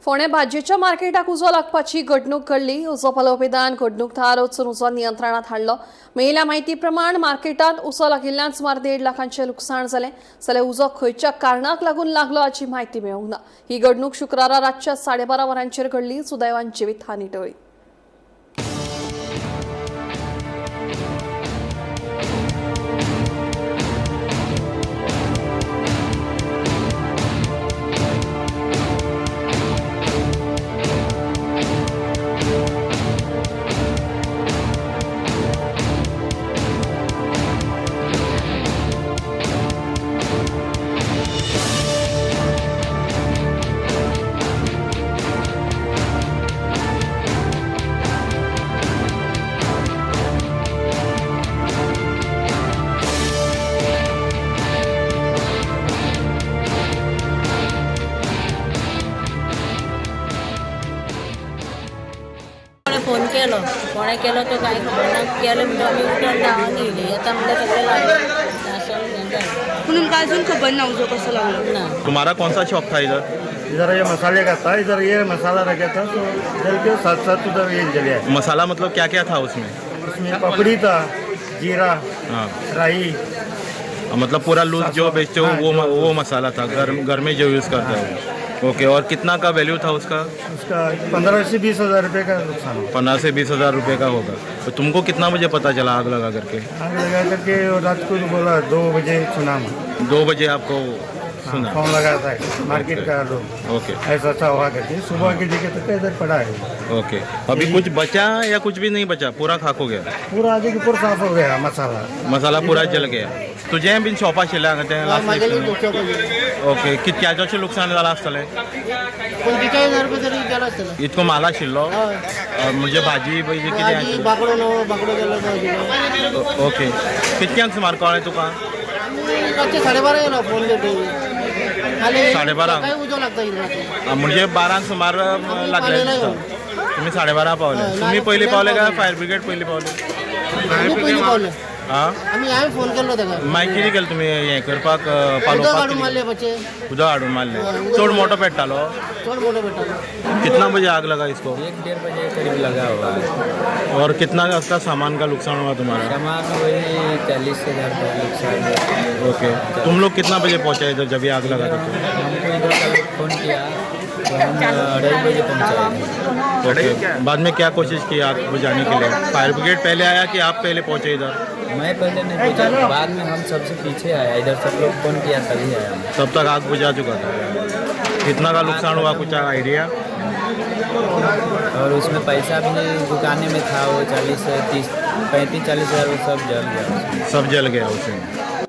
फोंडे भाजयेच्या मार्केटाक उजो लागपाची घडणूक घडली। उजो पलोवपेदान घडणूक थळार वचून उजो नियंत्रणात हाडलो। मेळिल्ल्या म्हायती प्रमाण मार्केटात उजो लागिल्ल्यान सुमार 1.5 लाखांचे लुकसाण जालें। जाल्यार उजो खंयच्या कारणाक लागून लागलो हाची म्हायती मेळूंक ना। ही घडणूक शुक्रारा रातच्या 12:30 वरांचेर घडली। सुदैवान जिवीत हानी टळ्ळी। फोन केलो कोणे केलो तो काय खबर ना केले म्हणजे आम्ही उठून धावून गेली आता म्हणजे सगळे लागले म्हणून काय अजून खबर ना उजो कसं लागलं ना। तुम्हारा कौन सा शॉप था इधर? इधर ये मसाले का था, इधर ये मसाला रखा था, तो इधर के साथ साथ उधर ये जले आए। मसाला मतलब क्या क्या था उसमें? उसमें पपड़ी था, जीरा, हाँ, राई, मतलब पूरा लूज जो बेचते हो वो मसाला था, घर में जो यूज़ करते हो। ओके, और कितना का वैल्यू था उसका? उसका 15 से 20 हज़ार रुपये का नुकसान हुआ। 15 से 20 हज़ार रुपये का होगा। तो तुमको कितना बजे पता चला आग लगा करके? आग लगा करके और रात को बोला 2 बजे सुना मैं। 2 बजे आपको सुना? फोन लगा था मार्केट का लोग, ओके ऐसा ऐसा हुआ करके सुबह की जगह तक इधर पड़ा है। ओके, अभी कुछ बचा या कुछ भी नहीं बचा? पूरा खाक हो गया? पूरा आगे की पूरा साफ हो गया मसाला पूरा जल गया। तुझे बीन शॉपा शिल्ला ओके, कितक्या नुकसान जाला आसतलें? इतको माल आशिल्लो म्हणजे भाजी कितें ओके, कितक्यांक सुमार कळ्ळें तुका? 12:30 येलो फोन घेतली 12:30 म्हणजे 12 सुमार लागले। तुम्ही 12:30 पावले? तुम्ही पयलीं पावले काय फायर ब्रिगेड पयलीं पावले? हां, आम्ही फोन केलो ताका मागीर कितें केलें तुमी हें करपाक पालोवपाक? उदक हाडून मारले। चड मोठो पेट्टालो? चड मोठो भेटलो। कितना बजे आग लगा इसको? 1-1.5 बजे करीब लगा हुआ है। और कितना का सामान का नुकसान हुआ तुम्हारा? सामान वही 40,000 का नुकसान। ओके, तुम लोग कितना बजे पहुंचे इधर जब ये आग लगा थी? हमको इधर का फोन किया तो हम 2:30 बजे पहुँचे। ओके, बाद में क्या कोशिश की आग बुझाने के लिए? फायर ब्रिगेड पहले आया कि आप पहले पहुंचे इधर? मैं पहले नहीं पहुँचा, बाद में हम सबसे पीछे आया, इधर सब लोग फोन किया तभी आया। तब तक आग बुझा चुका था। कितना का नुकसान हुआ, कुछ आइडिया? और उसमें पैसा भी दुकाने में था वो 35-40 हज़ार वो सब जल गया। सब जल गया उसमें।